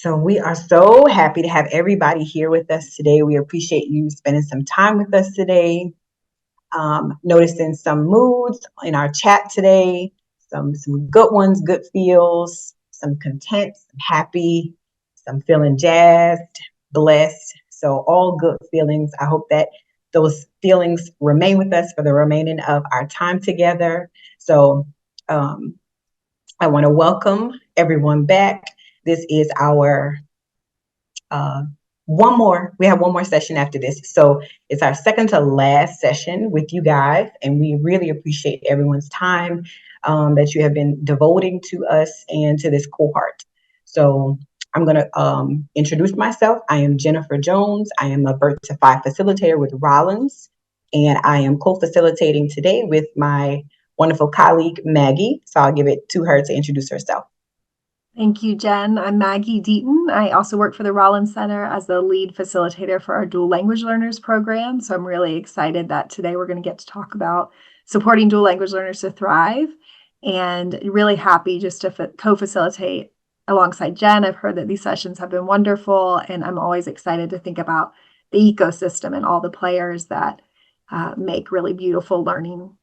So we are so happy to have everybody here with us today. We appreciate you spending some time with us today. Noticing some moods in our chat today, some good ones, good feels, some content, some happy, some feeling jazzed, blessed. So all good feelings. I hope that those feelings remain with us for the remaining of our time together. So I want to welcome everyone back. This is our we have one more session after this. So it's our second to last session with you guys. And we really appreciate everyone's time that you have been devoting to us and to this cohort. So I'm going to introduce myself. I am Jennifer Jones. I am a Birth to Five facilitator with Rollins. And I am co-facilitating today with my wonderful colleague, Maggie. So I'll give it to her to introduce herself. Thank you, Jen. I'm Maggie Deaton. I also work for the Rollins Center as the lead facilitator for our Dual Language Learners program. So I'm really excited that today we're going to get to talk about supporting dual language learners to thrive, and really happy just to co-facilitate alongside Jen. I've heard that these sessions have been wonderful, and I'm always excited to think about the ecosystem and all the players that make really beautiful learning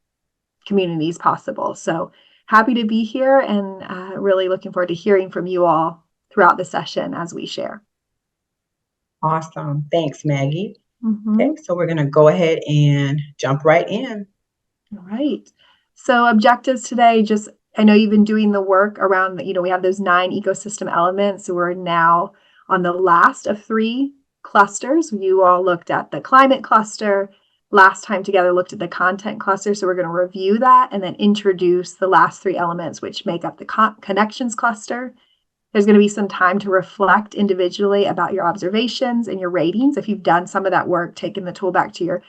communities possible. So happy to be here, and really looking forward to hearing from you all throughout the session as we share. Awesome. Thanks, Maggie. Okay, so we're going to go ahead and jump right in. All right. So objectives today, I know you've been doing the work around, we have those 9 ecosystem elements. So we're now on the last of 3 clusters. You all looked at the climate cluster. Last time together looked at the content cluster. So we're going to review that and then introduce the last 3 elements, which make up the connections cluster. There's going to be some time to reflect individually about your observations and your ratings. If you've done some of that work, taken the tool back to your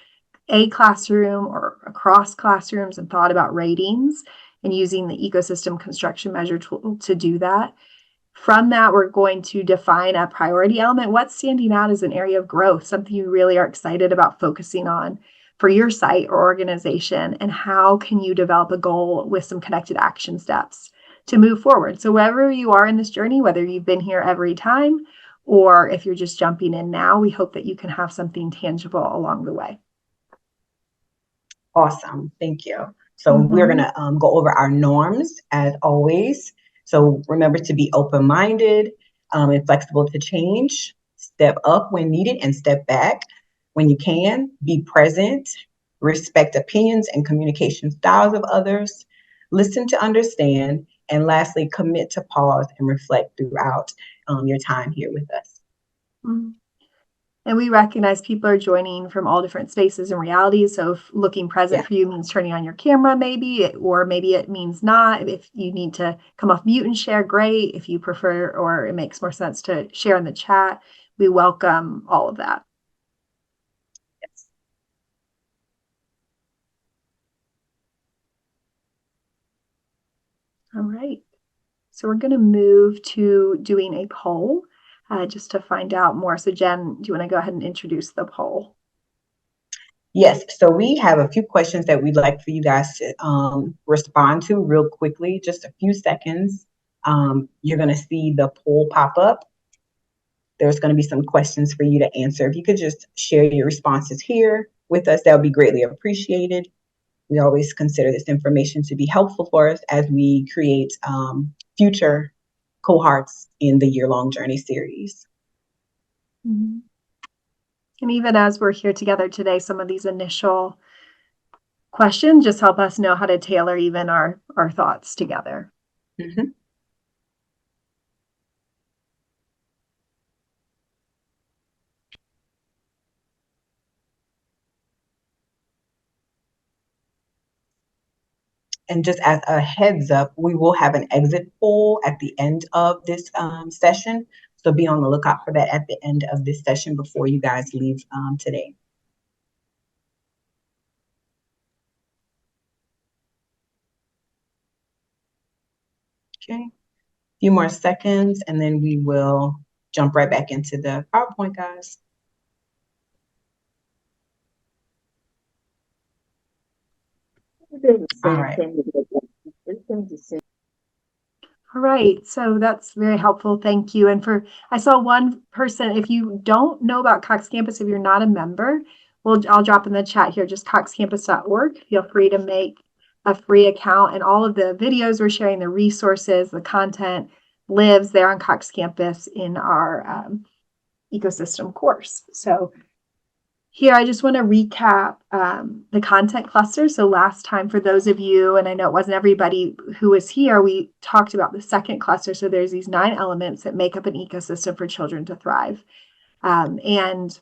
A classroom or across classrooms and thought about ratings and using the ecosystem construction measure tool to do that. From that, we're going to define a priority element. What's standing out as an area of growth, something you really are excited about focusing on for your site or organization, and how can you develop a goal with some connected action steps to move forward. So wherever you are in this journey, whether you've been here every time or if you're just jumping in now, we hope that you can have something tangible along the way. Awesome. Thank you. So we're going to go over our norms as always. So remember to be open-minded and flexible to change. Step up when needed and step back when you can. Be present. Respect opinions and communication styles of others. Listen to understand. And lastly, commit to pause and reflect throughout your time here with us. And we recognize people are joining from all different spaces and realities. So if looking present for you means turning on your camera, or maybe it means not. If you need to come off mute and share, great. If you prefer, or it makes more sense to share in the chat, we welcome all of that. Yes. All right. So we're going to move to doing a poll just to find out more. So Jen, do you want to go ahead and introduce the poll? Yes, so we have a few questions that we'd like for you guys to respond to real quickly, just a few seconds. You're going to see the poll pop up. There's going to be some questions for you to answer. If you could just share your responses here with us, that would be greatly appreciated. We always consider this information to be helpful for us as we create future cohorts in the year-long journey series. And even as we're here together today, some of these initial questions just help us know how to tailor even our thoughts together. And just as a heads up, we will have an exit poll at the end of this session. So be on the lookout for that at the end of this session before you guys leave today. Okay, a few more seconds and then we will jump right back into the PowerPoint, guys. All right. All right, so that's very helpful. Thank you. And I saw one person, if you don't know about Cox Campus, if you're not a member, I'll drop in the chat here, just coxcampus.org. Feel free to make a free account, and all of the videos we're sharing, the resources, the content lives there on Cox Campus in our ecosystem course. So here, I just want to recap the content cluster. So last time, for those of you, and I know it wasn't everybody who was here, we talked about the second cluster. So there's these 9 elements that make up an ecosystem for children to thrive. And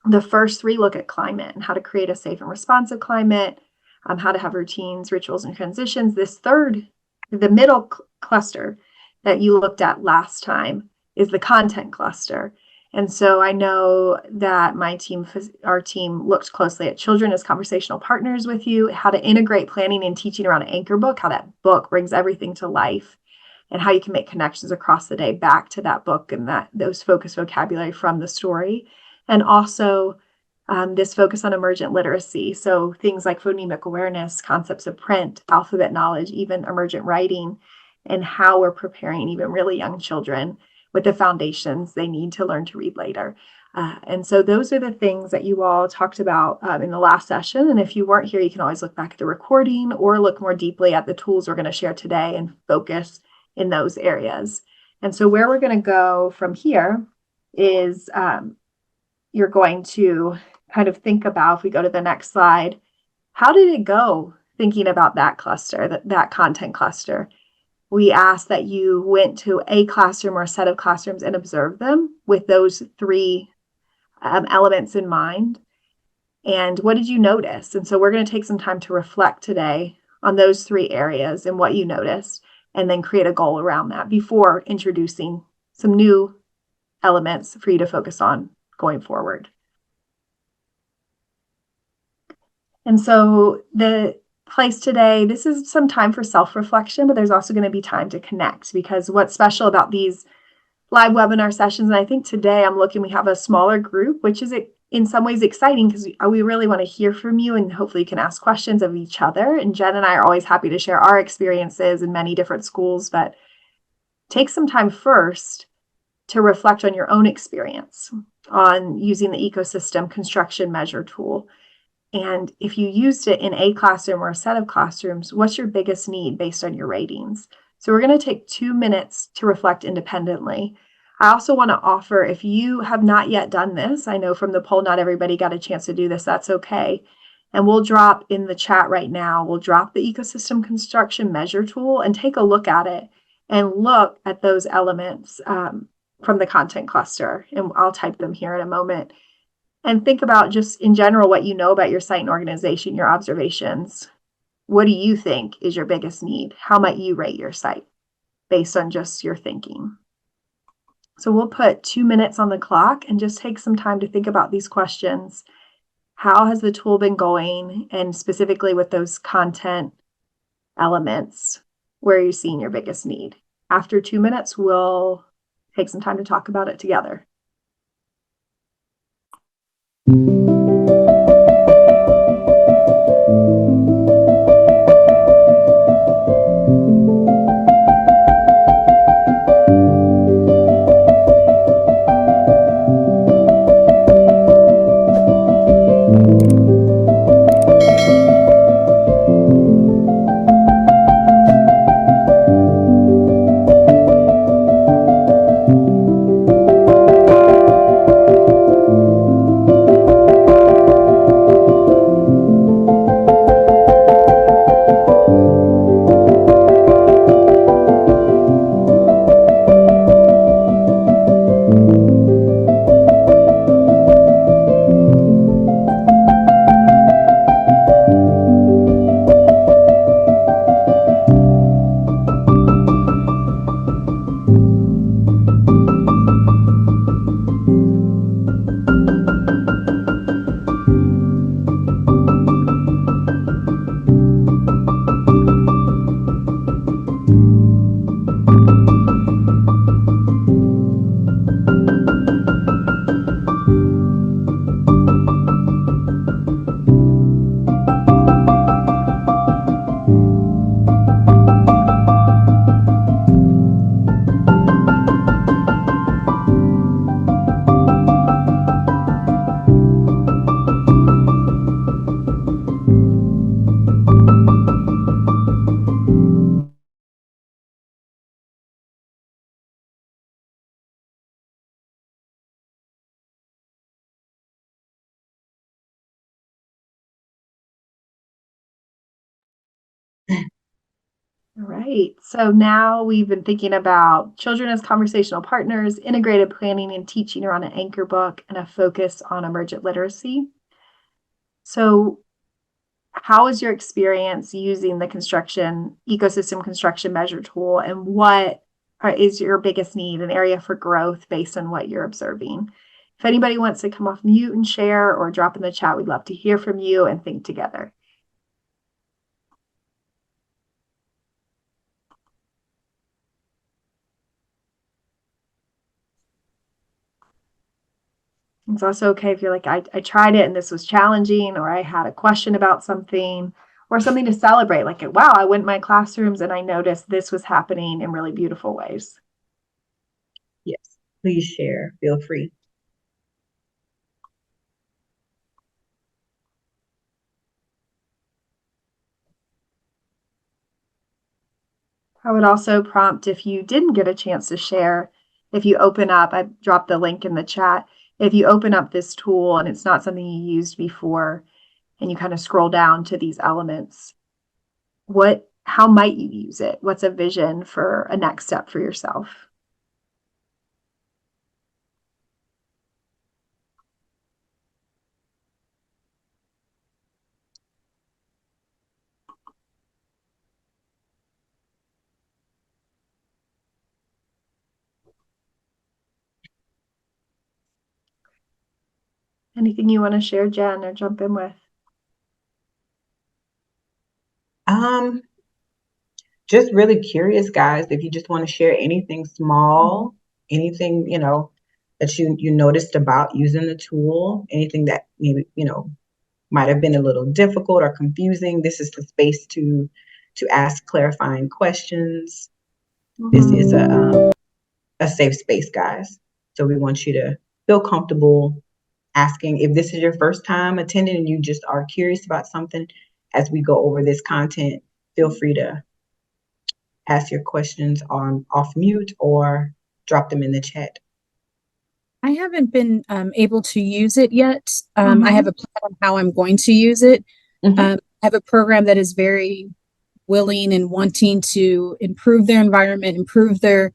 the first 3 look at climate and how to create a safe and responsive climate, how to have routines, rituals, and transitions. This third, the middle cluster that you looked at last time, is the content cluster. And so I know that our team looked closely at children as conversational partners with you, how to integrate planning and teaching around an anchor book, how that book brings everything to life, and how you can make connections across the day back to that book and those focus vocabulary from the story. And also this focus on emergent literacy. So things like phonemic awareness, concepts of print, alphabet knowledge, even emergent writing, and how we're preparing even really young children with the foundations they need to learn to read later. And so those are the things that you all talked about in the last session. And if you weren't here, you can always look back at the recording or look more deeply at the tools we're going to share today and focus in those areas. And so where we're going to go from here is you're going to kind of think about, if we go to the next slide, how did it go thinking about that cluster, that content cluster? We asked that you went to a classroom or a set of classrooms and observed them with those 3 elements in mind. And what did you notice? And so we're going to take some time to reflect today on those 3 areas and what you noticed, and then create a goal around that before introducing some new elements for you to focus on going forward. And so the place today, this is some time for self-reflection, but there's also going to be time to connect, because what's special about these live webinar sessions, and I think today we have a smaller group, which is in some ways exciting because we really want to hear from you, and hopefully you can ask questions of each other. And Jen and I are always happy to share our experiences in many different schools, but take some time first to reflect on your own experience on using the ecosystem construction measure tool. And if you used it in a classroom or a set of classrooms, what's your biggest need based on your ratings? So we're going to take 2 minutes to reflect independently. I also want to offer, if you have not yet done this, I know from the poll, not everybody got a chance to do this, that's okay. And we'll drop in the chat right now, we'll drop the ecosystem construction measure tool and take a look at it and look at those elements from the content cluster. And I'll type them here in a moment. And think about just in general what you know about your site and organization, your observations. What do you think is your biggest need? How might you rate your site based on just your thinking? So we'll put 2 minutes on the clock and just take some time to think about these questions. How has the tool been going? And specifically with those content elements, where are you seeing your biggest need? After 2 minutes, we'll take some time to talk about it together. All right. So now we've been thinking about children as conversational partners, integrated planning and teaching around an anchor book, and a focus on emergent literacy. So, how is your experience using the ecosystem construction measure tool, and what is your biggest need, an area for growth based on what you're observing? If anybody wants to come off mute and share or drop in the chat, we'd love to hear from you and think together. It's also okay if you're like, I tried it and this was challenging, or I had a question about something, or something to celebrate. Like, wow, I went in my classrooms and I noticed this was happening in really beautiful ways. Yes, please share. Feel free. I would also prompt, if you didn't get a chance to share, if you open up, I dropped the link in the chat. If you open up this tool and it's not something you used before, and you kind of scroll down to these elements, how might you use it? What's a vision for a next step for yourself? Anything you want to share, Jen, or jump in with? Um, just really curious, guys, if you just want to share anything small, anything, that you noticed about using the tool, anything that maybe, might have been a little difficult or confusing. This is the space to ask clarifying questions. This is a safe space, guys. So we want you to feel comfortable asking. If this is your first time attending and you just are curious about something as we go over this content, feel free to ask your questions on off mute or drop them in the chat. I haven't been able to use it yet. I have a plan on how I'm going to use it. I have a program that is very willing and wanting to improve their environment, improve their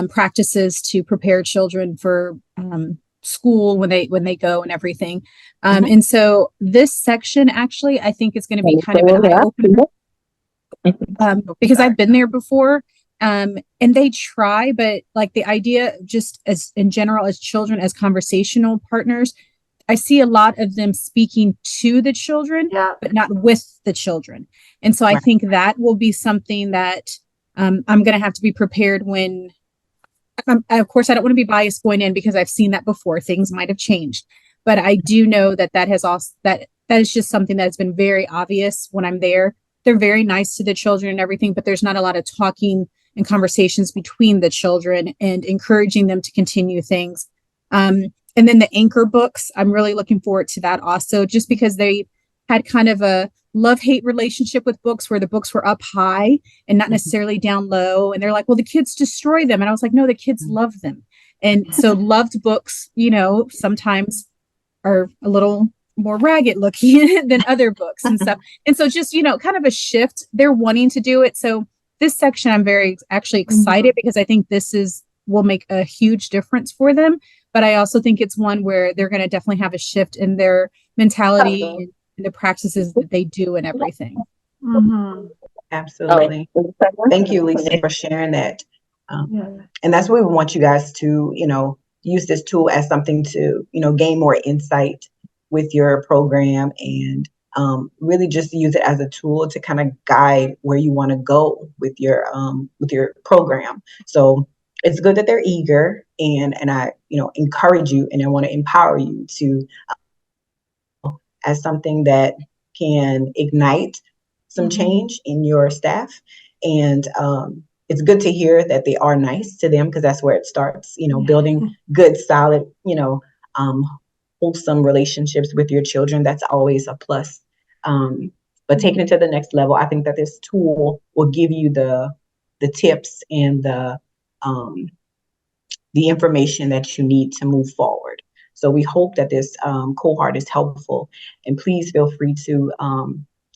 practices to prepare children for school when they go and everything. And so this section actually, I think, is going to be kind of an eye-opener because I've been there before. And they try, but like the idea, just as in general, as children, as conversational partners, I see a lot of them speaking to the children, but not with the children. And so I think that will be something that I'm going to have to be prepared when, of course, I don't want to be biased going in because I've seen that before. Things might have changed, but I do know that has also, that is just something that's been very obvious when I'm there. They're very nice to the children and everything, but there's not a lot of talking and conversations between the children and encouraging them to continue things. And then the anchor books, I'm really looking forward to that also, just because they had kind of a love-hate relationship with books where the books were up high and not necessarily down low. And they're like, well, the kids destroy them. And I was like, no, the kids love them. And so loved books, sometimes are a little more ragged looking than other books and stuff. And so just, kind of a shift. They're wanting to do it. So this section, I'm very actually excited because I think will make a huge difference for them. But I also think it's one where they're going to definitely have a shift in their mentality and the practices that they do and everything. Absolutely. Thank you, Lisa, for sharing that. And that's what we want you guys to, use this tool as something to, gain more insight with your program and really just use it as a tool to kind of guide where you want to go with your program. So it's good that they're eager, and I encourage you, and I want to empower you to as something that can ignite some change in your staff. And it's good to hear that they are nice to them, because that's where it starts. Building good, solid, wholesome relationships with your children. That's always a plus. But taking it to the next level, I think that this tool will give you the tips and the information that you need to move forward. So we hope that this cohort is helpful, and please feel free to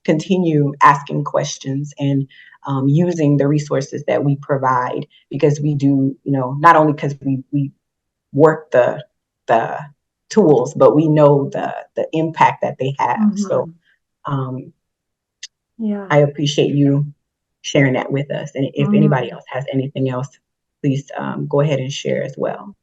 continue asking questions and using the resources that we provide, because we do, not only because we work the tools, but we know the impact that they have. Mm-hmm. So yeah, I appreciate you sharing that with us. And if anybody else has anything else, please go ahead and share as well.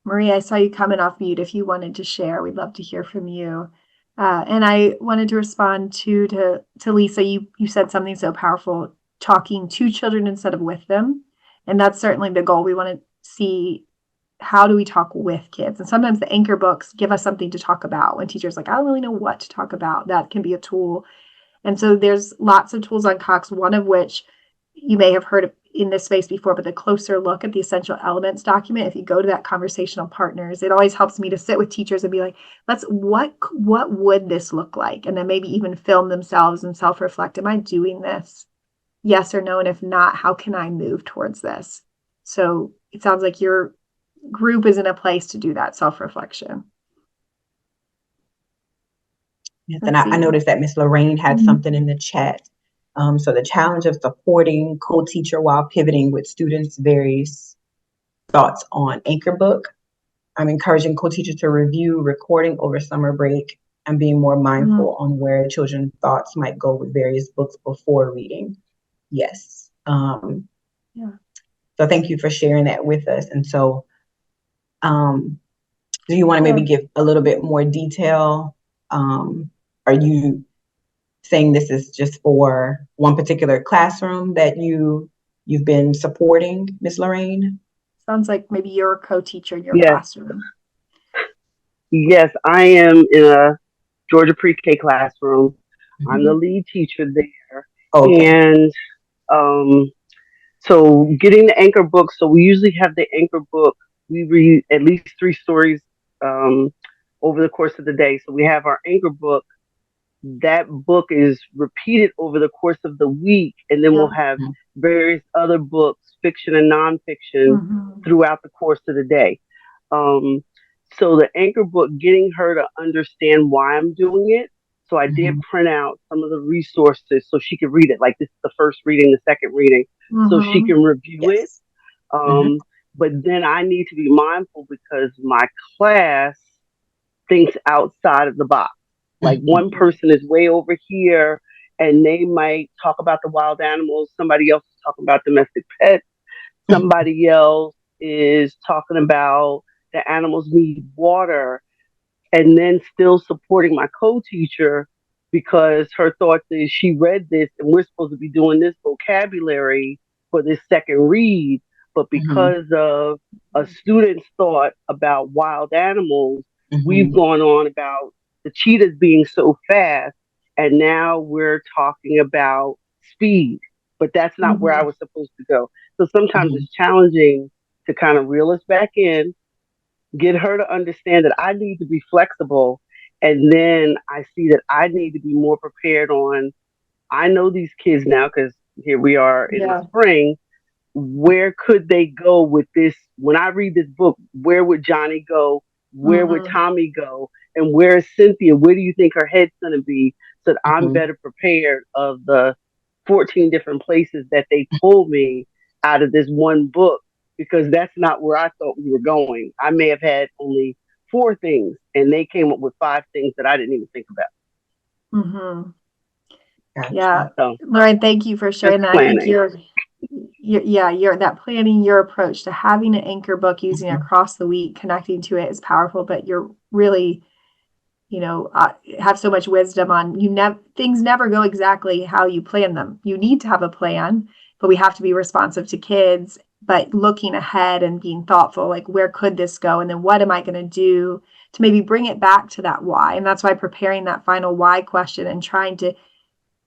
Marie, I saw you coming off mute. If you wanted to share, we'd love to hear from you. And I wanted to respond to Lisa. You said something so powerful, talking to children instead of with them. And that's certainly the goal. We want to see, how do we talk with kids? And sometimes the anchor books give us something to talk about. When teachers are like, I don't really know what to talk about, that can be a tool. And so there's lots of tools on Cox, one of which you may have heard of in this space before, but the closer look at the essential elements document, if you go to that conversational partners, it always helps me to sit with teachers and be like, what would this look like? And then maybe even film themselves and self-reflect. Am I doing this? Yes or no? And if not, how can I move towards this? So it sounds like your group is in a place to do that self-reflection. Yes, and I noticed that Ms. Lorraine had something in the chat. So the challenge of supporting co-teacher while pivoting with students' various thoughts on Anchor Book. I'm encouraging co-teachers to review recording over summer break and being more mindful on where children's thoughts might go with various books before reading. Yes. So thank you for sharing that with us. And so do you want to maybe give a little bit more detail? Are you saying this is just for one particular classroom that you've been supporting, Ms. Lorraine? Sounds like maybe you're a co-teacher in your classroom. Yes, I am in a Georgia pre-K classroom. I'm the lead teacher there. Okay. And so getting the Anchor Book, so we usually have the Anchor Book. We read at least 3 stories over the course of the day. So we have our Anchor Book. That book is repeated over the course of the week, and then we'll have various other books, fiction and nonfiction, throughout the course of the day. So the Anchor Book, getting her to understand why I'm doing it. So I did print out some of the resources so she could read it. Like, this is the first reading, the second reading, so she can review it. But then I need to be mindful because my class thinks outside of the box. Like, one person is way over here and they might talk about the wild animals. Somebody else is talking about domestic pets. Somebody else is talking about the animals need water, and then still supporting my co-teacher because her thoughts is she read this and we're supposed to be doing this vocabulary for this second read. But because of a student's thought about wild animals, we've gone on about the cheetahs being so fast, and now we're talking about speed, but that's not where I was supposed to go. So sometimes it's challenging to kind of reel us back in, get her to understand that I need to be flexible, and then I see that I need to be more prepared on, I know these kids now because here we are in the spring, where could they go with this? When I read this book, where would Johnny go? Where would Tommy go? And where is Cynthia? Where do you think her head's going to be? So that I'm better prepared of the 14 different places that they pulled me out of this one book, because that's not where I thought we were going. I may have had only 4 things and they came up with 5 things that I didn't even think about. Yeah. So, Lauren, thank you for sharing that. I think you're that planning, your approach to having an Anchor Book, using it across the week, connecting to it is powerful, but you're really, have so much wisdom on things never go exactly how you plan them. You need to have a plan, but we have to be responsive to kids, but looking ahead and being thoughtful, like, where could this go? And then what am I going to do to maybe bring it back to that why? And that's why preparing that final why question and trying to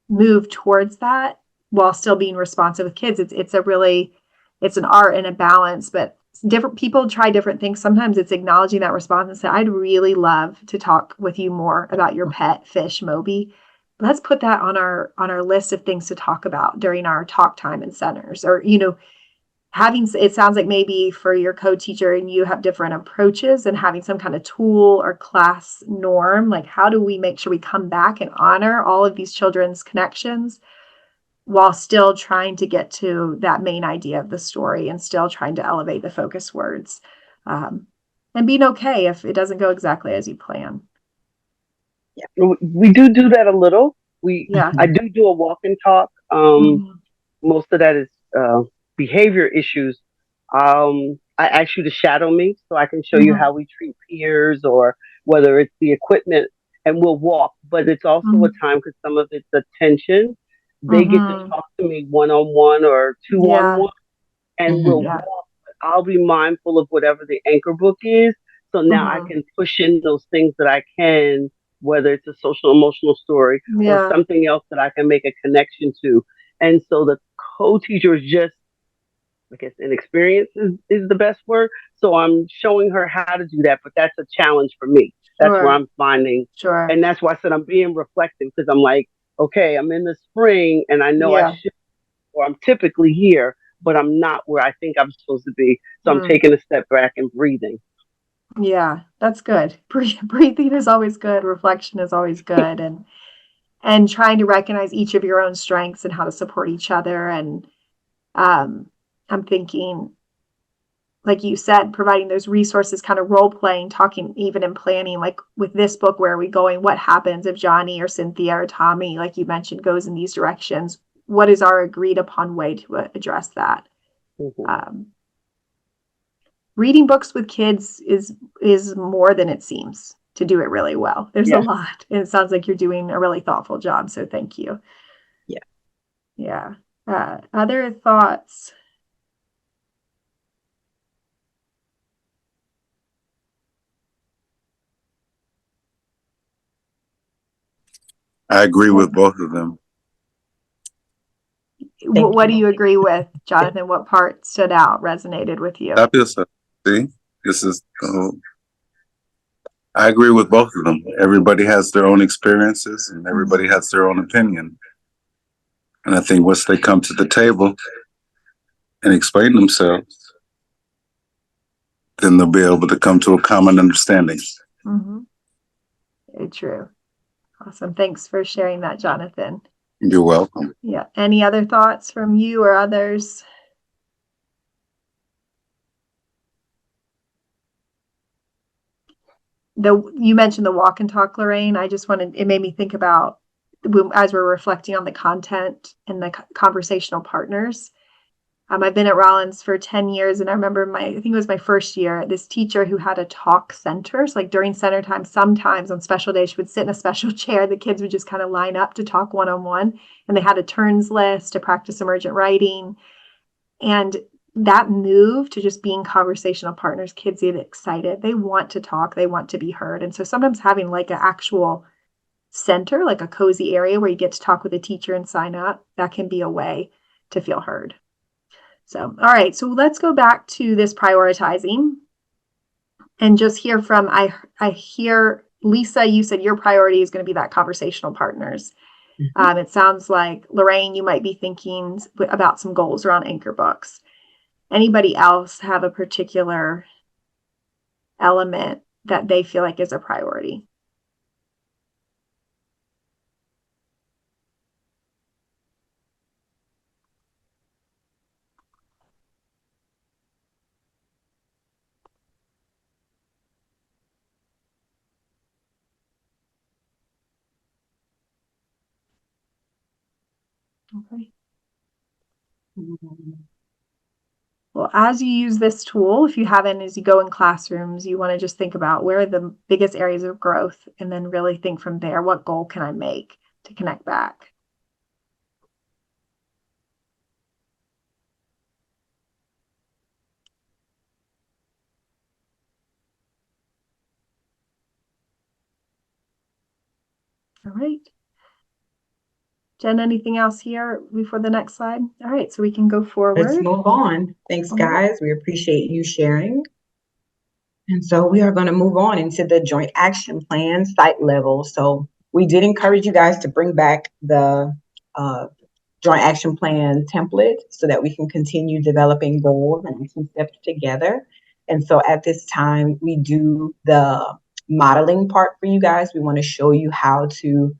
move towards that while still being responsive with kids. It's an art and a balance, but different people try different things. Sometimes it's acknowledging that response and say, I'd really love to talk with you more about your pet fish, Moby. Let's put that on our list of things to talk about during our talk time in centers, or, it sounds like maybe for your co-teacher and you have different approaches, and having some kind of tool or class norm, like how do we make sure we come back and honor all of these children's connections while still trying to get to that main idea of the story and still trying to elevate the focus words, and being okay if it doesn't go exactly as you plan. We do that a little. Yeah. I do a walk and talk. Most of that is behavior issues. I ask you to shadow me so I can show you how we treat peers, or whether it's the equipment, and we'll walk. But it's also a time, because some of it's attention. They get to talk to me one-on-one or two-on-one, and we'll walk. I'll be mindful of whatever the anchor book is. So now I can push in those things that I can, whether it's a social emotional story or something else that I can make a connection to. And so the co-teacher is just, I guess, inexperienced is the best word. So I'm showing her how to do that, but that's a challenge for me. That's where I'm finding. And that's why I said I'm being reflective, because I'm like, okay, I'm in the spring and I know I should, or I'm typically here, but I'm not where I think I'm supposed to be. So I'm taking a step back and breathing. Yeah, that's good. Breathing is always good. Reflection is always good. And trying to recognize each of your own strengths and how to support each other. And I'm thinking, like you said, providing those resources, kind of role playing, talking, even in planning, like with this book, where are we going? What happens if Johnny or Cynthia or Tommy, like you mentioned, goes in these directions? What is our agreed upon way to address that? Reading books with kids is more than it seems to do it really well. There's a lot, and it sounds like you're doing a really thoughtful job. So thank you. Yeah. Other thoughts? I agree with both of them. What do you agree with, Jonathan? What part stood out, resonated with you? See, this is. I agree with both of them. Everybody has their own experiences, and everybody has their own opinion. And I think once they come to the table and explain themselves, then they'll be able to come to a common understanding. Very true. Awesome. Thanks for sharing that, Jonathan. You're welcome. Yeah. Any other thoughts from you or others? You mentioned the walk and talk, Lorraine. It made me think about, as we're reflecting on the content and the conversational partners. I've been at Rollins for 10 years, and I remember I think it was my first year, this teacher who had a talk center. So like during center time, sometimes on special days, she would sit in a special chair. The kids would just kind of line up to talk one-on-one, and they had a turns list to practice emergent writing. And that move to just being conversational partners, kids get excited. They want to talk. They want to be heard. And so sometimes having like an actual center, like a cozy area where you get to talk with a teacher and sign up, that can be a way to feel heard. So, all right, so let's go back to this prioritizing and just hear from, I hear, Lisa, you said your priority is going to be that conversational partners. It sounds like, Lorraine, you might be thinking about some goals around anchor books. Anybody else have a particular element that they feel like is a priority? Okay. Well, as you use this tool, if you haven't, as you go in classrooms, you want to just think about where are the biggest areas of growth, and then really think from there, what goal can I make to connect back? All right. Jen, anything else here before the next slide? All right, so we can go forward. Let's move on. Thanks, guys. We appreciate you sharing. And so we are going to move on into the joint action plan site level. So we did encourage you guys to bring back the joint action plan template so that we can continue developing goals and action steps together. And so at this time, we do the modeling part for you guys. We want to show you how to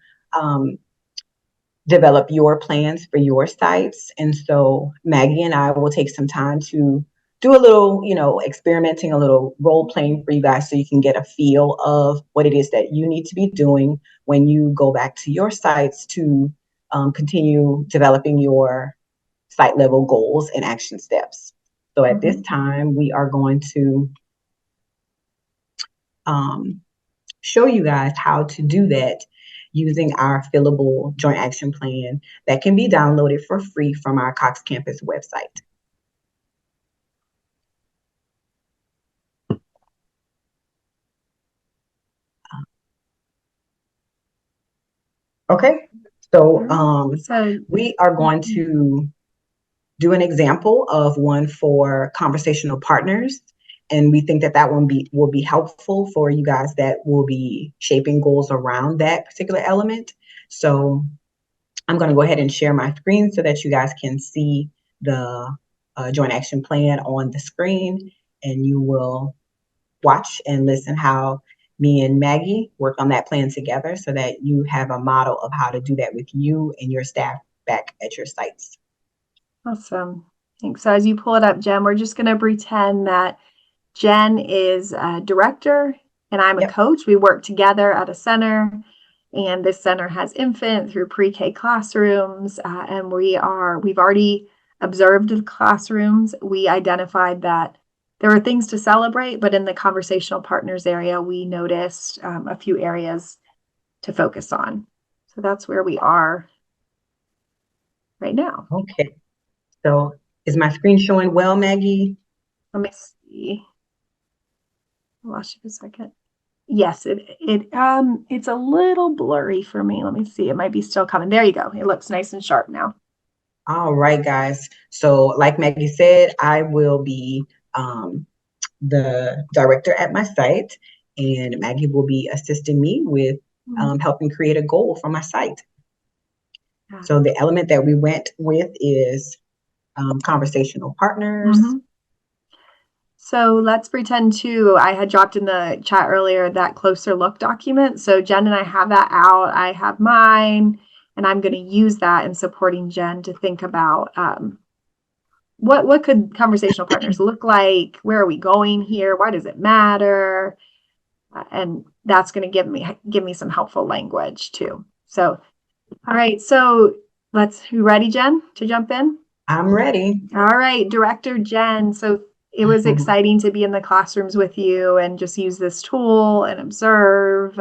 develop your plans for your sites. And so Maggie and I will take some time to do a little, experimenting, a little role playing for you guys so you can get a feel of what it is that you need to be doing when you go back to your sites to continue developing your site level goals and action steps. So at this time, we are going to show you guys how to do that using our fillable joint action plan that can be downloaded for free from our Cox Campus website. Okay, so we are going to do an example of one for conversational partners. And we think that that one will be helpful for you guys that will be shaping goals around that particular element. So I'm going to go ahead and share my screen so that you guys can see the joint action plan on the screen, and you will watch and listen how me and Maggie work on that plan together so that you have a model of how to do that with you and your staff back at your sites. Awesome. Thanks. So as you pull it up, Jen, we're just going to pretend that Jen is a director and I'm a coach. We work together at a center, and this center has infant through pre-K classrooms. And we've already observed the classrooms. We identified that there were things to celebrate, but in the conversational partners area, we noticed a few areas to focus on. So that's where we are right now. Okay. So is my screen showing well, Maggie? Let me see. I lost you for a second. Yes, it's a little blurry for me. Let me see. It might be still coming. There you go. It looks nice and sharp now. All right, guys. So like Maggie said, I will be the director at my site, and Maggie will be assisting me with helping create a goal for my site. So the element that we went with is conversational partners. So let's pretend I had dropped in the chat earlier that closer look document. So Jen and I have that out. I have mine, and I'm going to use that in supporting Jen to think about what could conversational partners look like? Where are we going here? Why does it matter? And that's going to give me some helpful language too. So, all right. So you ready, Jen, to jump in? I'm ready. All right, Director Jen. So it was exciting to be in the classrooms with you and just use this tool and observe.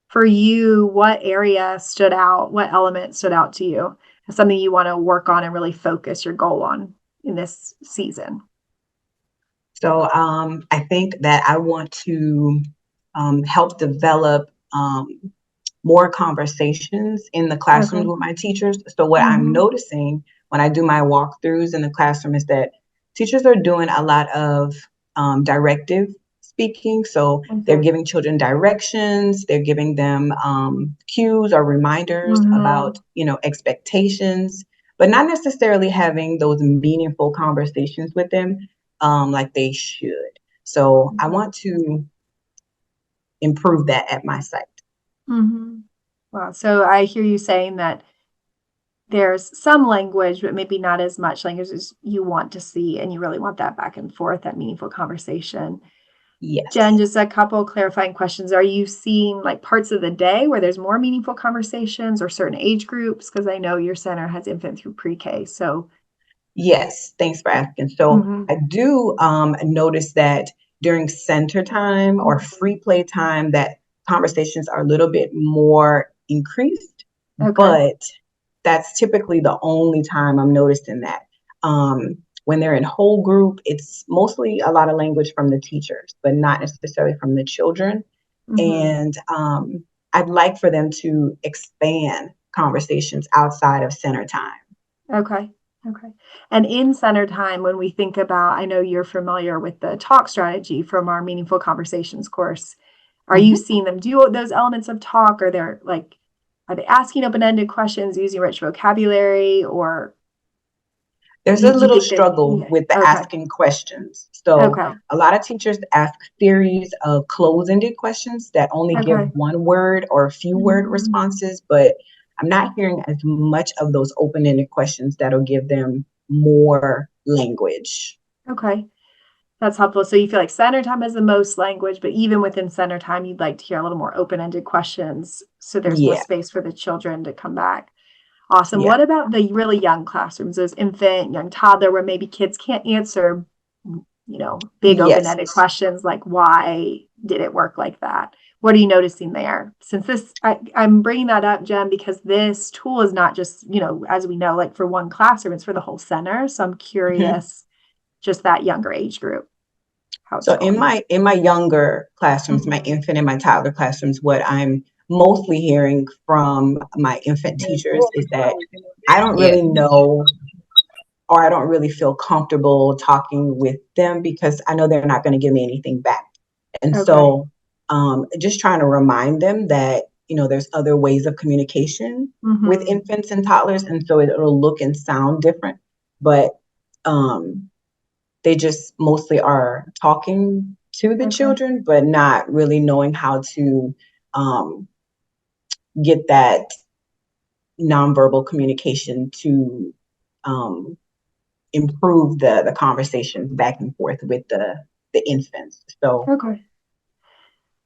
For you, what area stood out? What element stood out to you? Something you want to work on and really focus your goal on in this season? So I think that I want to help develop more conversations in the classrooms with my teachers. So what I'm noticing when I do my walkthroughs in the classroom is that teachers are doing a lot of directive speaking. So they're giving children directions, they're giving them cues or reminders about, expectations, but not necessarily having those meaningful conversations with them like they should. So I want to improve that at my site. Wow. So I hear you saying that there's some language, but maybe not as much language as you want to see, and you really want that back and forth, that meaningful conversation. Yes. Jen, just a couple clarifying questions. Are you seeing like parts of the day where there's more meaningful conversations or certain age groups? Because I know your center has infant through pre-K. So yes, thanks for asking. So I do notice that during center time or free play time, that conversations are a little bit more increased, but that's typically the only time I'm noticing that. When they're in whole group, it's mostly a lot of language from the teachers, but not necessarily from the children. And I'd like for them to expand conversations outside of center time. Okay. And in center time, when we think about, I know you're familiar with the talk strategy from our Meaningful Conversations course. Are you seeing them do those elements of talk? Or they're like are they asking open-ended questions, using rich vocabulary, or There's you a little think that- struggle yeah, with the okay. asking questions. So Okay. a lot of teachers ask series of closed-ended questions that only give Okay. one word or a few word Mm. responses, but I'm not hearing as much of those open-ended questions that'll give them more language. Okay. That's helpful. So you feel like center time has the most language, but even within center time, you'd like to hear a little more open-ended questions so there's more Yeah, space for the children to come back. Awesome. yeah, What about the really young classrooms, those infant, young toddler, where maybe kids can't answer, big yes. open-ended questions like why did it work like that? What are you noticing there? Since I'm bringing that up, Jen, because this tool is not just, as we know, like for one classroom, it's for the whole center. So I'm Mhm. curious, just that younger age group, how it's So in going. my younger classrooms, my Mhm. infant and my toddler classrooms, what I'm mostly hearing from my infant teachers is that I don't Yeah. really know, or I don't really feel comfortable talking with them because I know they're not going to give me anything back. And Okay. so just trying to remind them that, there's other ways of communication with Mhm. infants and toddlers. And so it'll look and sound different, but they just mostly are talking to the Okay. children, but not really knowing how to get that nonverbal communication to improve the conversations back and forth with the infants. So Okay.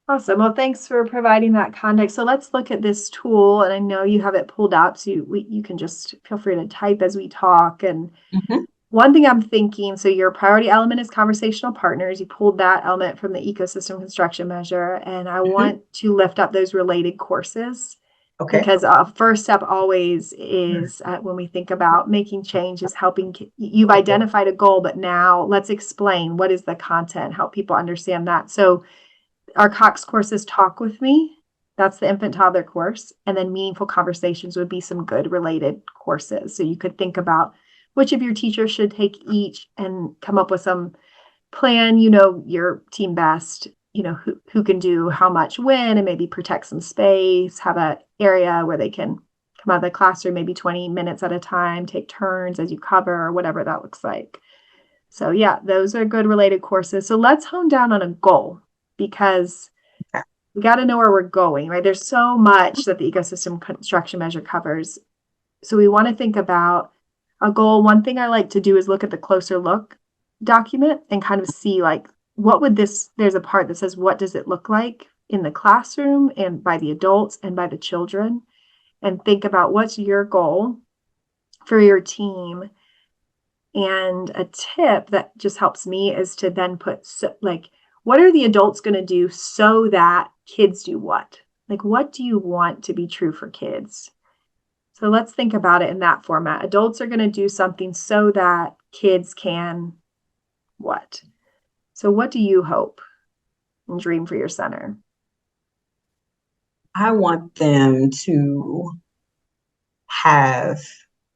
Awesome. Well, thanks for providing that context. So let's look at this tool, and I know you have it pulled up, so you can just feel free to type as we talk. And mhm, one thing I'm thinking, so your priority element is conversational partners. You pulled that element from the ecosystem construction measure, and I mhm, want to lift up those related courses okay, because first step always is when we think about making change is helping. You've identified a goal, but now let's explain what is the content, help people understand that. So our Cox course is Talk With Me. That's the infant toddler course. And then Meaningful Conversations would be some good related courses. So you could think about which of your teachers should take each and come up with some plan, your team best, who can do how much when, and maybe protect some space, have an area where they can come out of the classroom maybe 20 minutes at a time, take turns as you cover, or whatever that looks like. So yeah, those are good related courses. So let's hone down on a goal because okay, we got to know where we're going, right? There's so much that the ecosystem construction measure covers. So we want to think about a goal. One thing I like to do is look at the closer look document and kind of see like, there's a part that says, what does it look like in the classroom and by the adults and by the children? And think about what's your goal for your team. And a tip that just helps me is to then put what are the adults going to do so that kids do what? Like, what do you want to be true for kids? So let's think about it in that format. Adults are going to do something so that kids can what? So what do you hope and dream for your center? I want them to have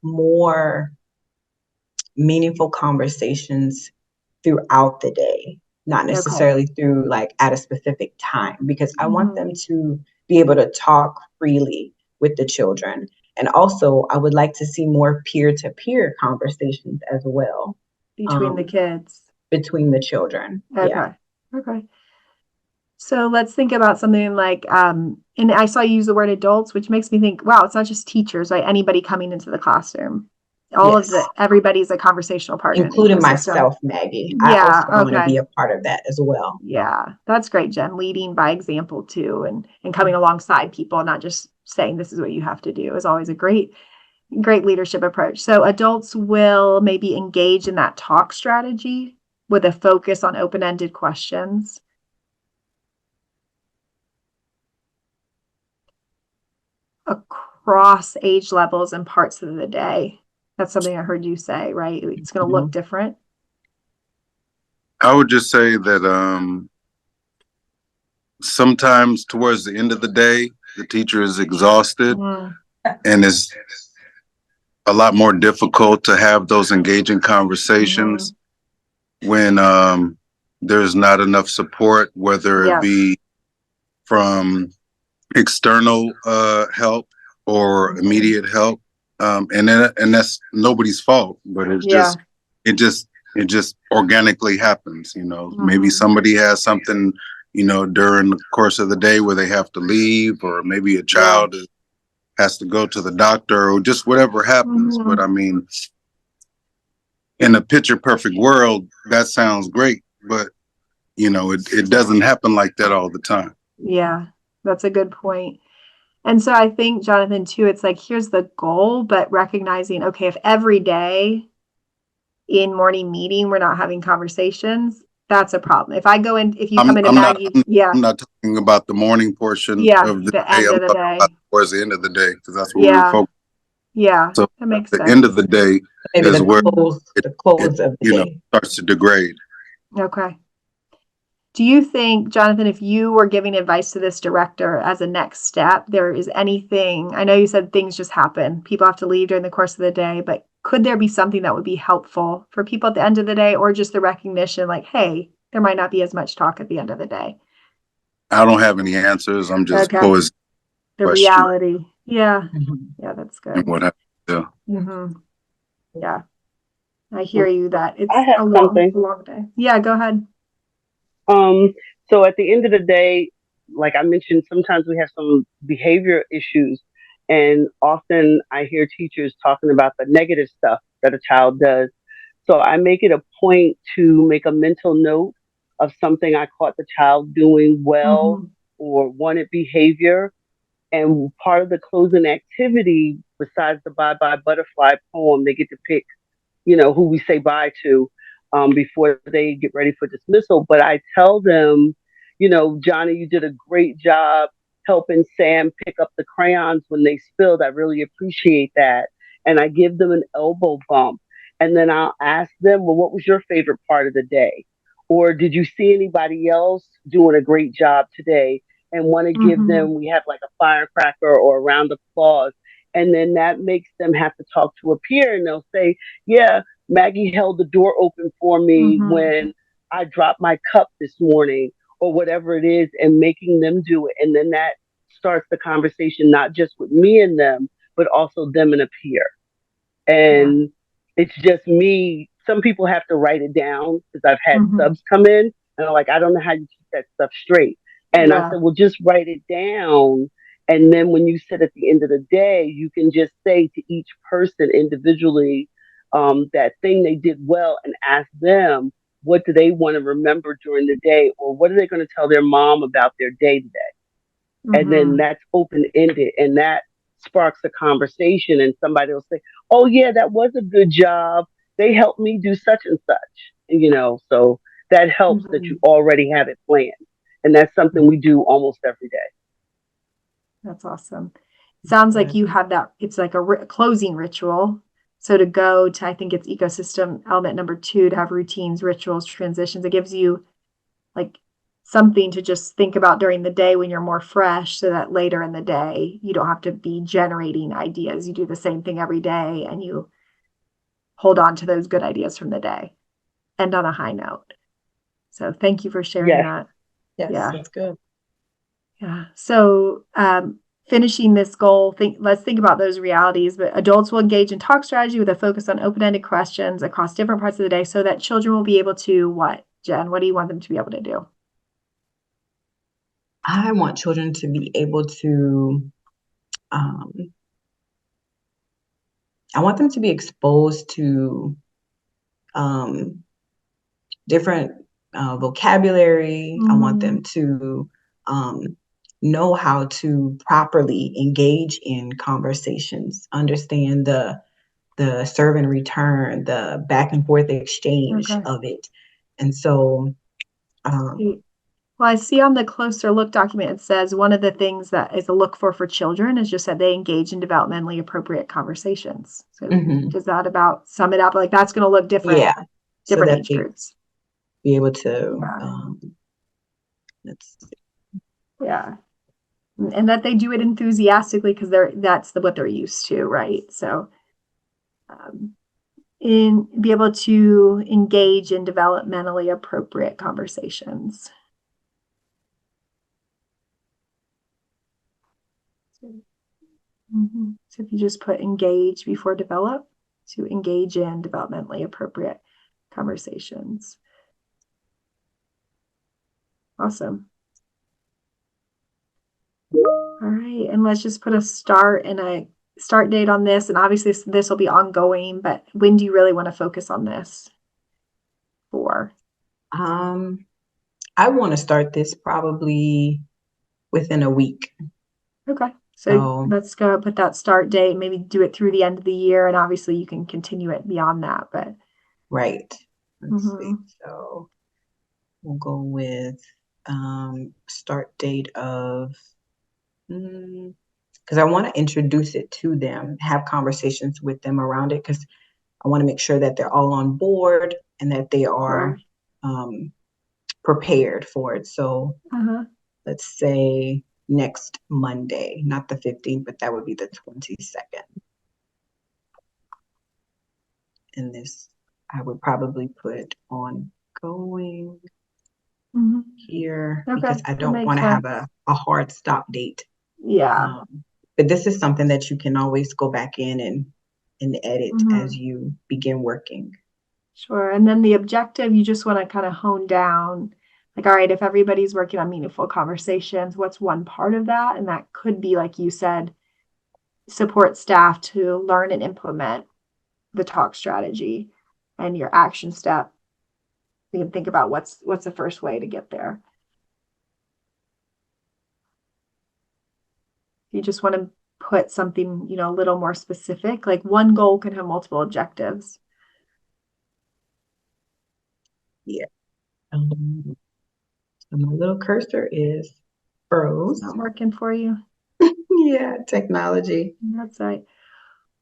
more meaningful conversations throughout the day, not Okay. necessarily through like at a specific time, because I want Mhm. them to be able to talk freely with the children. And also, I would like to see more peer-to-peer conversations as well Between the kids. between the children. Yeah. Okay. So let's think about something like, and I saw you use the word adults, which makes me think, wow, it's not just teachers, right? Anybody coming into the classroom. Yes. Everybody's a conversational partner in the Including ecosystem. myself, Maggie. I Yeah, also want to be okay. a part of that as well. Yeah, that's great, Jen. Leading by example too, and coming alongside people, not just saying this is what you have to do, is always a great leadership approach. So adults will maybe engage in that talk strategy with a focus on open-ended questions. Across age levels and parts of the day. That's something I heard you say, right? It's going to look different. I would just say that sometimes towards the end of the day, the teacher is exhausted Mm, and it's a lot more difficult to have those engaging conversations when there's not enough support, whether it Yes. be from external help or immediate help. And that's nobody's fault, but Yeah. it just organically happens, maybe Mhm. somebody has something, during the course of the day where they have to leave, or maybe a child has to go to the doctor, or just whatever happens. Mhm. But I mean, in a picture perfect world, that sounds great, but it doesn't happen like that all the time. Yeah, that's a good point. And so I think, Jonathan, too, it's like, here's the goal, but recognizing, okay, if every day in morning meeting we're not having conversations, that's a problem. If I go in, if you come into I'm not Maggie, yeah, I'm not talking about the morning portion yeah, of the the day. end I'm of the talking day. about towards the end of the day, because that's what we were Yeah, focused. yeah, So that makes the end of sense. the day Maybe is where the close of the day. starts to degrade. Okay. Do you think, Jonathan, if you were giving advice to this director as a next step, there is anything, I know you said things just happen, people have to leave during the course of the day, but could there be something that would be helpful for people at the end of the day, or just the recognition like, hey, there might not be as much talk at the end of the day? I don't have any answers. I'm just Okay. posing The questions reality. Yeah. Mhm. Yeah, that's and good. what I do. Hmm. Yeah. I hear you that it's I have a something. long day. Yeah, go ahead. So at the end of the day, like I mentioned, sometimes we have some behavior issues, and often I hear teachers talking about the negative stuff that a child does. So I make it a point to make a mental note of something I caught the child doing well Hmm. or wanted behavior. And part of the closing activity, besides the Bye Bye Butterfly poem, they get to pick, who we say bye to before they get ready for dismissal. But I tell them, Johnny, you did a great job helping Sam pick up the crayons when they spilled. I really appreciate that. And I give them an elbow bump. And then I'll ask them, well, what was your favorite part of the day? Or did you see anybody else doing a great job today? And want to give Hmm. them, we have like a firecracker or a round of applause. And then that makes them have to talk to a peer, and they'll say, yeah, Maggie held the door open for me Hmm. when I dropped my cup this morning, or whatever it is, and making them do it. And then that starts the conversation, not just with me and them, but also them and a peer. Yeah. And it's just me. Some people have to write it down, because I've had Hmm. subs come in and I'm like, I don't know how you keep that stuff straight. And I Yeah. said, well, just write it down. And then when you sit at the end of the day, you can just say to each person individually that thing they did well, and ask them, what do they want to remember during the day, or what are they going to tell their mom about their day today? And then Hmm. that's open ended, and that sparks a conversation, and somebody will say, oh yeah, that was a good job, they helped me do such and such, so that helps that Hmm. you already have it planned. And that's something we do almost every day. That's awesome. Sounds like you had that. It's like a closing ritual. So to go to, I think it's ecosystem element number 2, to have routines, rituals, transitions. It gives you like something to just think about during the day when you're more fresh, so that later in the day, you don't have to be generating ideas. You do the same thing every day and you hold on to those good ideas from the day. End on a high note. So thank you for sharing Yes. that. Yes, Yeah. that's good. Yeah. So finishing this goal, let's think about those realities. But adults will engage in talk strategy with a focus on open-ended questions across different parts of the day, so that children will be able to what, Jen? What do you want them to be able to do? I want children to be able to, um, I want them to be exposed to um, different vocabulary. I want them to um, know how to properly engage in conversations, understand the serve and return, the back and forth exchange Okay. of it. And so, Well, I see on the closer look document, it says one of the things that is a look for children is just that they engage in developmentally appropriate conversations. So mhm, does that about sum it up? Like that's going to look different, yeah, so different that age they groups. be able to, Yeah. let's see. Yeah. And that they do it enthusiastically because that's what they're used to, right? So in be able to engage in developmentally appropriate conversations. So if you just put engage before develop, to engage in developmentally appropriate conversations. Awesome. All right, and let's just put a start and a start date on this. And obviously this will be ongoing, but when do you really want to focus on this for? I want to start this probably within a week. Okay, so let's go put that start date, maybe do it through the end of the year, and obviously you can continue it beyond that, but. Right. Let's see. So we'll go with start date of, because I want to introduce it to them, have conversations with them around it, because I want to make sure that they're all on board and that they are prepared for it. So let's say next Monday, not the 15th, but that would be the 22nd. And this, I would probably put ongoing here, because I don't want to have a hard stop date. Yeah. But this is something that you can always go back in and edit as you begin working. Sure. And then the objective, you just want to kind of hone down, like, all right, if everybody's working on meaningful conversations, what's one part of that? And that could be, like you said, support staff to learn and implement the talk strategy, and your action step. You can think about what's the first way to get there. You just want to put something, a little more specific, like one goal can have multiple objectives. Yeah. So my little cursor is froze. Not working for you? Yeah, technology. That's right.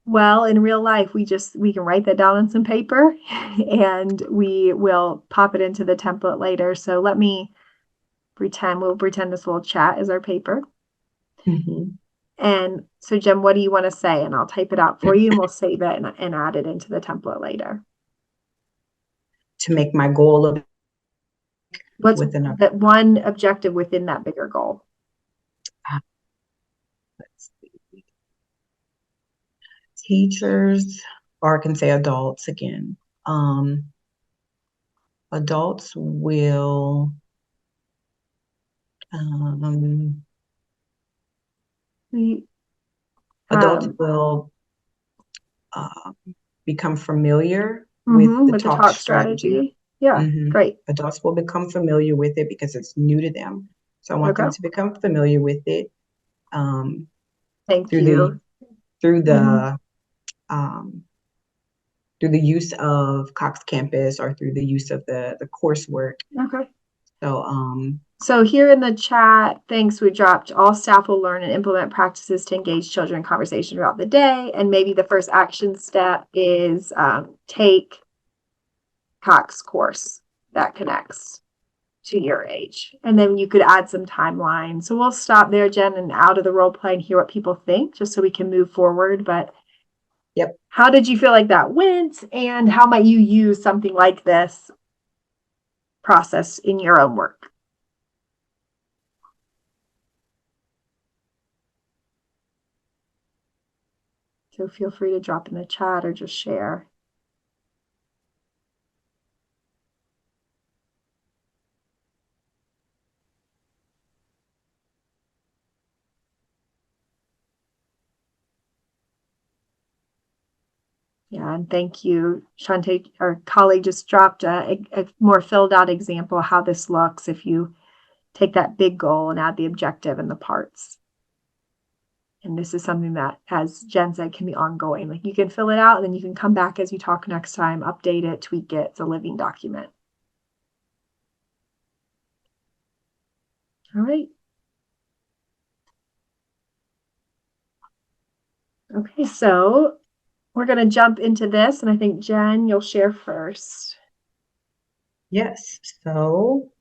Well, in real life, we can write that down on some paper and we will pop it into the template later. So we'll pretend this little chat is our paper. And so, Jen, what do you want to say? And I'll type it out for you and we'll save it and add it into the template later. To make my goal of what's that one objective within that bigger goal? Let's see. Teachers, or I can say adults again. Adults will become familiar with the talk strategy. Yeah, great. Adults will become familiar with it because it's new to them. So I want them to become familiar with it. Thank you. Through the use of Cox Campus, or through the use of the coursework. Okay. So here in the chat, thanks, we dropped all staff will learn and implement practices to engage children in conversation throughout the day. And maybe the first action step is take Cox course that connects to your age. And then you could add some timeline. So we'll stop there, Jen, and out of the role play and hear what people think, just so we can move forward. But how did you feel like that went? And how might you use something like this process in your own work? So feel free to drop in the chat or just share. Yeah, and thank you. Shante, our colleague, just dropped a more filled out example of how this looks if you take that big goal and add the objective and the parts. And this is something that, as Jen said, can be ongoing. Like, you can fill it out and then you can come back as you talk next time, update it, tweak it. It's a living document. All right. Okay, so we're going to jump into this, and I think, Jen, you'll share first. Yes, so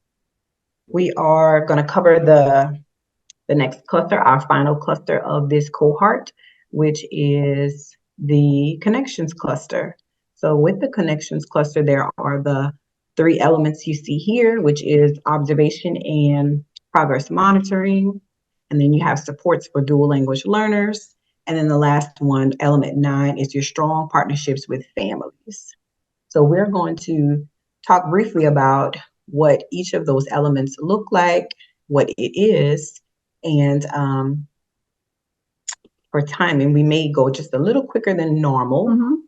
we are going to cover the next cluster, our final cluster of this cohort, which is the connections cluster. So with the connections cluster, there are the 3 elements you see here, which is observation and progress monitoring. And then you have supports for dual language learners. And then the last one, element 9, is your strong partnerships with families. So we're going to talk briefly about what each of those elements look like, what it is, and for timing, we may go just a little quicker than normal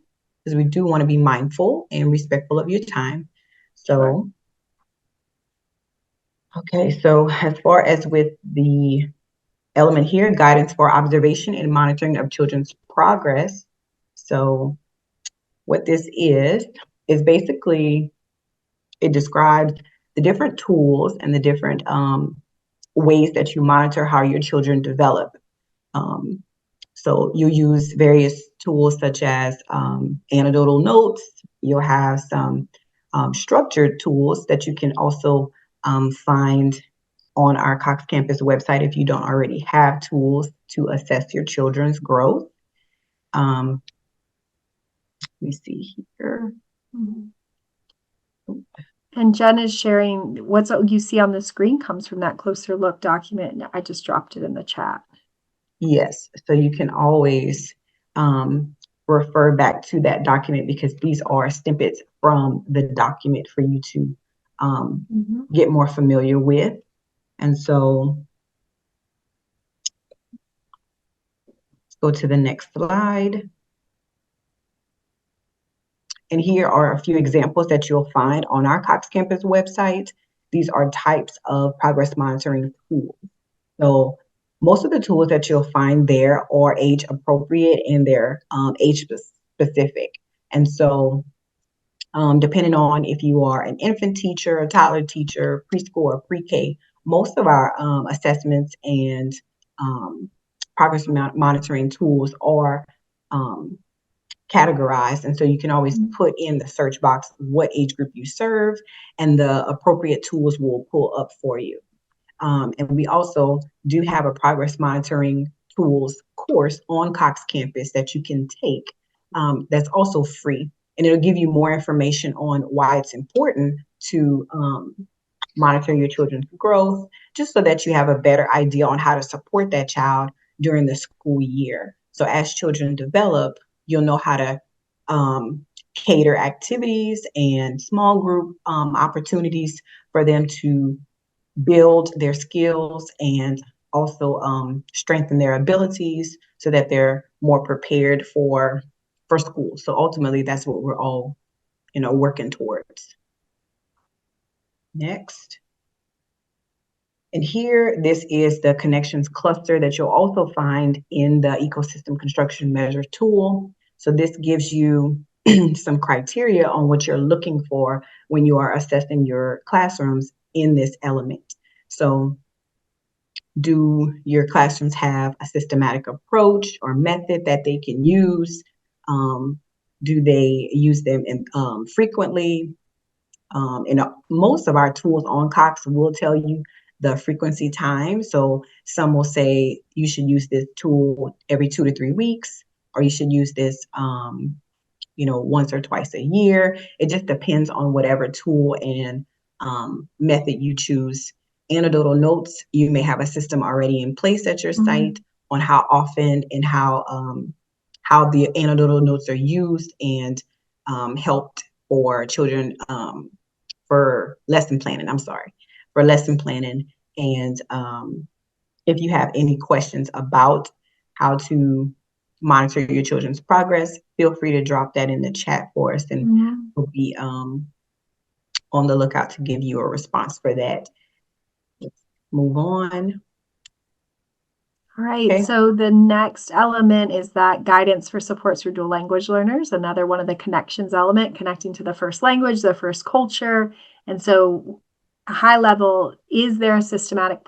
because we do want to be mindful and respectful of your time. So, okay, so as far as with the element here, guidance for observation and monitoring of children's progress. So what this is basically, it describes the different tools and the different ways that you monitor how your children develop. So you use various tools such as anecdotal notes. You'll have some structured tools that you can also find on our Cox Campus website if you don't already have tools to assess your children's growth. Let me see here. And Jen is sharing what you see on the screen comes from that closer look document. I just dropped it in the chat. Yes, so you can always refer back to that document because these are snippets from the document for you to get more familiar with. And so let's go to the next slide. And here are a few examples that you'll find on our Cox Campus website. These are types of progress monitoring tools. So most of the tools that you'll find there are age appropriate and they're age specific. And so depending on if you are an infant teacher, a toddler teacher, preschool or pre-K, most of our assessments and progress monitoring tools are categorized. And so you can always put in the search box what age group you serve and the appropriate tools will pull up for you. And we also do have a progress monitoring tools course on Cox Campus that you can take that's also free. And it'll give you more information on why it's important to monitor your children's growth, just so that you have a better idea on how to support that child during the school year. So as children develop, you'll know how to cater activities and small group opportunities for them to build their skills and also strengthen their abilities so that they're more prepared for school. So ultimately, that's what we're all, working towards. Next. And here, this is the connections cluster that you'll also find in the ecosystem construction measure tool. So this gives you some criteria on what you're looking for when you are assessing your classrooms in this element. So do your classrooms have a systematic approach or method that they can use? Do they use them frequently? And most of our tools on Cox will tell you the frequency time. So some will say you should use this tool every 2 to 3 weeks, or you should use this, once or twice a year. It just depends on whatever tool and method you choose. Anecdotal notes, you may have a system already in place at your site on how often and how the anecdotal notes are used and helped for children for lesson planning. And if you have any questions about how to monitor your children's progress, feel free to drop that in the chat for us, and we'll be on the lookout to give you a response for that. Let's move on. All right, Okay. so the next element is that guidance for supports for dual language learners, another one of the connections element, connecting to the first language, the first culture. And so high level, is there a systematic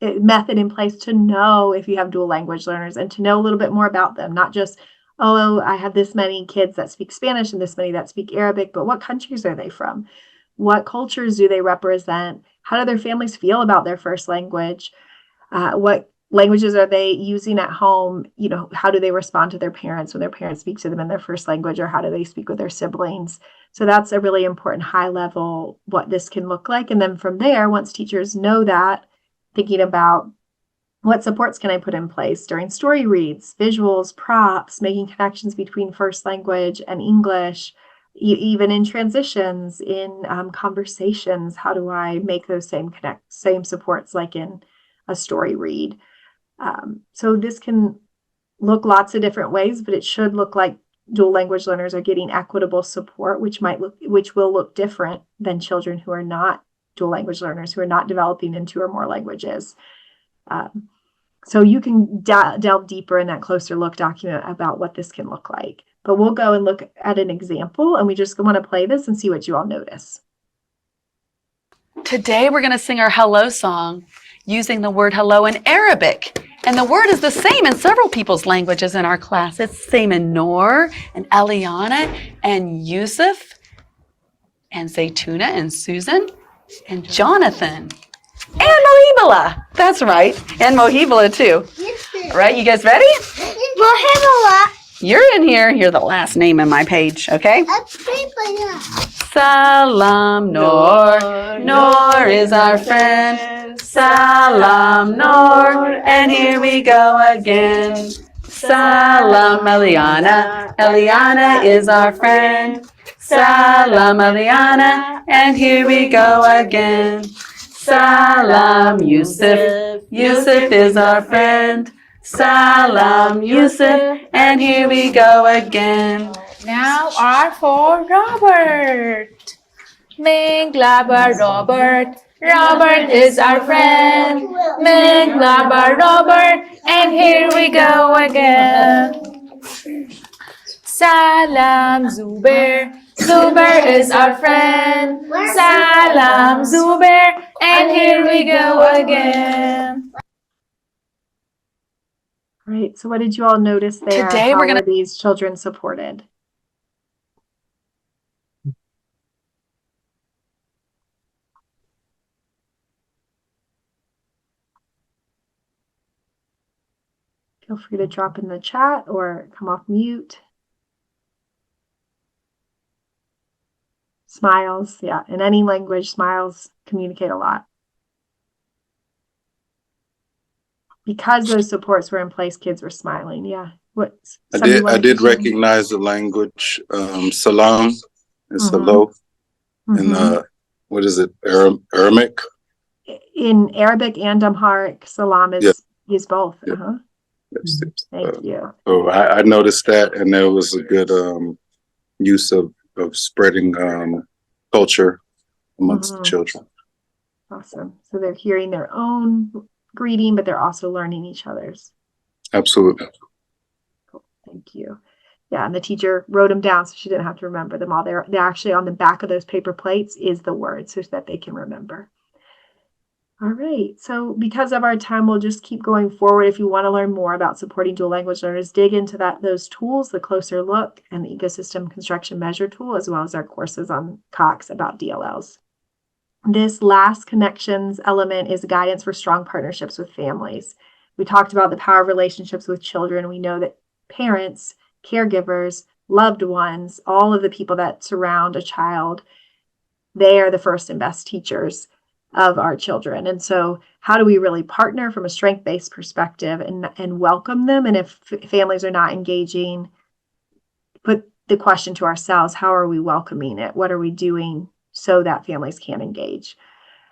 method in place to know if you have dual language learners and to know a little bit more about them, not just, oh, I have this many kids that speak Spanish and this many that speak Arabic, but what countries are they from? What cultures do they represent? How do their families feel about their first language? What languages are they using at home? How do they respond to their parents when their parents speak to them in their first language, or how do they speak with their siblings? So that's a really important high level, what this can look like. And then from there, once teachers know that, thinking about What supports can I put in place during story reads, visuals, props, making connections between first language and English, even in transitions, in conversations? How do I make those same supports like in a story read? So this can look lots of different ways, but it should look like dual language learners are getting equitable support, which will look different than children who are not dual language learners, who are not developing in 2 or more languages. So you can delve deeper in that closer look document about what this can look like. But we'll go and look at an example, and we just want to play this and see what you all notice. Today we're going to sing our hello song using the word hello in Arabic. And the word is the same in several people's languages in our class. It's the same in Noor and Eliana and Yusuf and Zaytuna and Susan and Jonathan and Mohibala. That's right. And Mohibala too. All right, you guys ready? You're in here. You're the last name in my page, okay? Salam Noor. Noor is our friend. Salam Noor. And here we go again. Salam Eliana. Eliana is our friend. Salam Eliana. And here we go again. Salam Yusuf. Yusuf is our friend. Salam Yusuf. And here we go again. Now R for Robert. Minglaba Robert. Robert is our friend. Minglaba Robert. And here we go again. Salam Zubair. Zubair is our friend. Salam Zubair. And here we go again. Right. So what did you all notice there? Today How we're gonna- were these children supported? Feel free to drop in the chat or come off mute. Smiles, yeah. In any language, smiles communicate a lot. Because those supports were in place, kids were smiling. Yeah. What? I did recognize the language, salam is hello, and what is it, Aramaic? In Arabic and Amharic, salam is both. Yeah. Yes. Thank you. So I noticed that, and there was a good use of spreading culture amongst the children. Awesome. So they're hearing their own greeting, but they're also learning each other's. Absolutely. Cool. Thank you. Yeah, and the teacher wrote them down so she didn't have to remember them all. They're actually on the back of those paper plates is the word so that they can remember. All right. So because of our time, we'll just keep going forward. If you want to learn more about supporting dual language learners, dig into those tools, the closer look and the ecosystem construction measure tool, as well as our courses on Cox about DLLs. This last connections element is guidance for strong partnerships with families. We talked about the power of relationships with children. We know that parents, caregivers, loved ones, all of the people that surround a child, they are the first and best teachers of our children. And so how do we really partner from a strength-based perspective and welcome them? And if families are not engaging, put the question to ourselves, how are we welcoming it? What are we doing so that families can engage?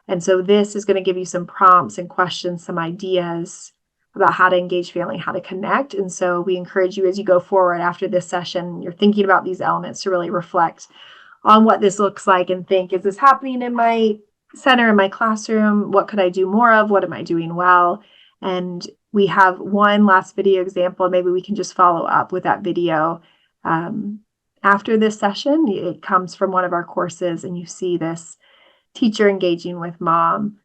And so this is going to give you some prompts and questions, some ideas about how to engage family, how to connect. And so we encourage you as you go forward after this session, you're thinking about these elements to really reflect on what this looks like and think, is this happening in my center, in my classroom? What could I do more of? What am I doing well? And we have one last video example. Maybe we can just follow up with that video after this session. It comes from one of our courses, and you see this teacher engaging with mom.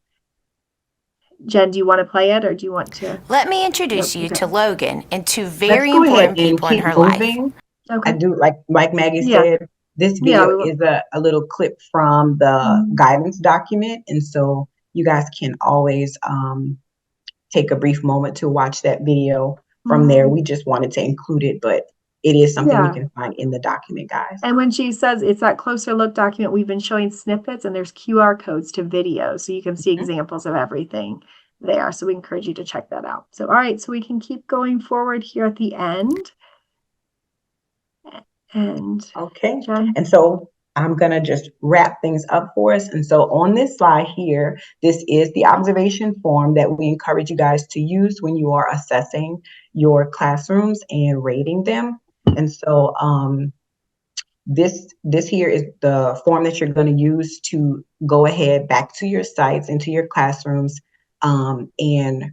Jen, do you want to play it, or do you want to? Let me introduce you Okay. to Logan and two Let's very go ahead important and people in keep her life. moving. Okay. I do, like Maggie Yeah. said, this Yeah, video we is a little clip from the guidance document. And so you guys can always take a brief moment to watch that video from there. We just wanted to include it, but it is something Yeah. you can find in the document, guys. And when she says it's that closer look document, we've been showing snippets and there's QR codes to videos, so you can see examples of everything. there. So we encourage you to check that out. So, all right, so we can keep going forward here at the end. And Okay. Jen, And so I'm going to just wrap things up for us. And so on this slide here, this is the observation form that we encourage you guys to use when you are assessing your classrooms and rating them. And so this here is the form that you're going to use to go ahead back to your sites, into your classrooms, and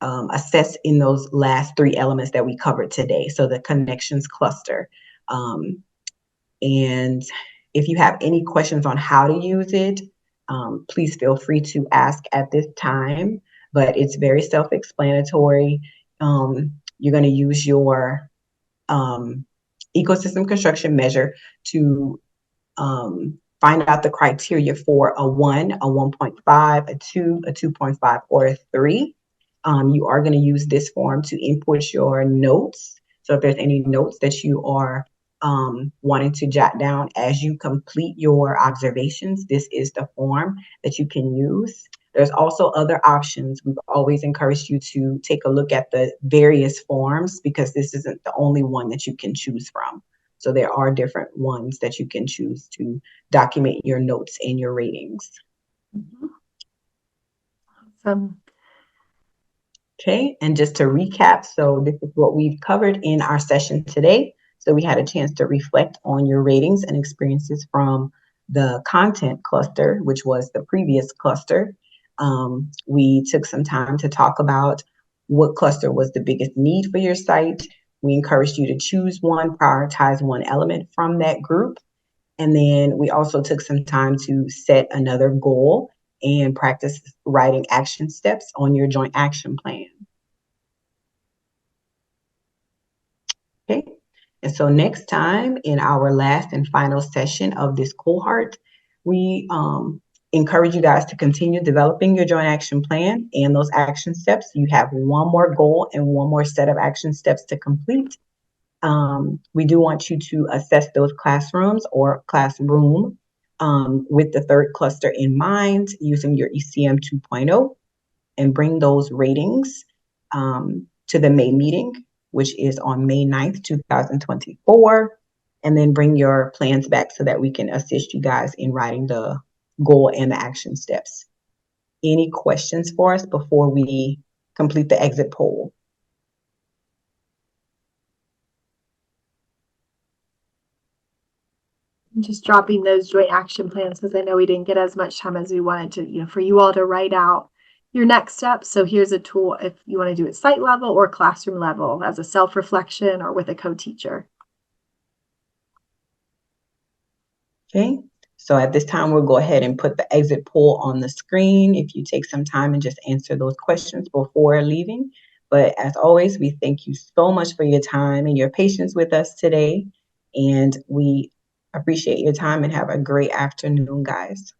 assess in those last 3 elements that we covered today. So the connections cluster. And if you have any questions on how to use it, please feel free to ask at this time, but it's very self-explanatory. You're going to use your ecosystem construction measure to find out the criteria for a 1, a 1.5, a 2, a 2.5, or a 3. You are going to use this form to input your notes. So if there's any notes that you are wanting to jot down as you complete your observations, this is the form that you can use. There's also other options. We've always encouraged you to take a look at the various forms because this isn't the only one that you can choose from. So there are different ones that you can choose to document your notes and your ratings. Okay, and just to recap, so this is what we've covered in our session today. So we had a chance to reflect on your ratings and experiences from the content cluster, which was the previous cluster. We took some time to talk about what cluster was the biggest need for your site. We encouraged you to choose one, prioritize one element from that group. And then we also took some time to set another goal and practice writing action steps on your joint action plan. Okay, and so next time in our last and final session of this cohort, we encourage you guys to continue developing your joint action plan and those action steps. You have one more goal and one more set of action steps to complete. We do want you to assess those classrooms or classroom with the third cluster in mind using your ECM 2.0 and bring those ratings to the May meeting, which is on May 9th, 2024, and then bring your plans back so that we can assist you guys in writing the goal and the action steps. Any questions for us before we complete the exit poll? just dropping those joint action plans because I know we didn't get as much time as we wanted to, for you all to write out your next steps. So here's a tool if you want to do it site level or classroom level as a self-reflection or with a co-teacher. Okay, so at this time, we'll go ahead and put the exit poll on the screen if you take some time and just answer those questions before leaving. But as always, we thank you so much for your time and your patience with us today. And we appreciate your time and have a great afternoon, guys.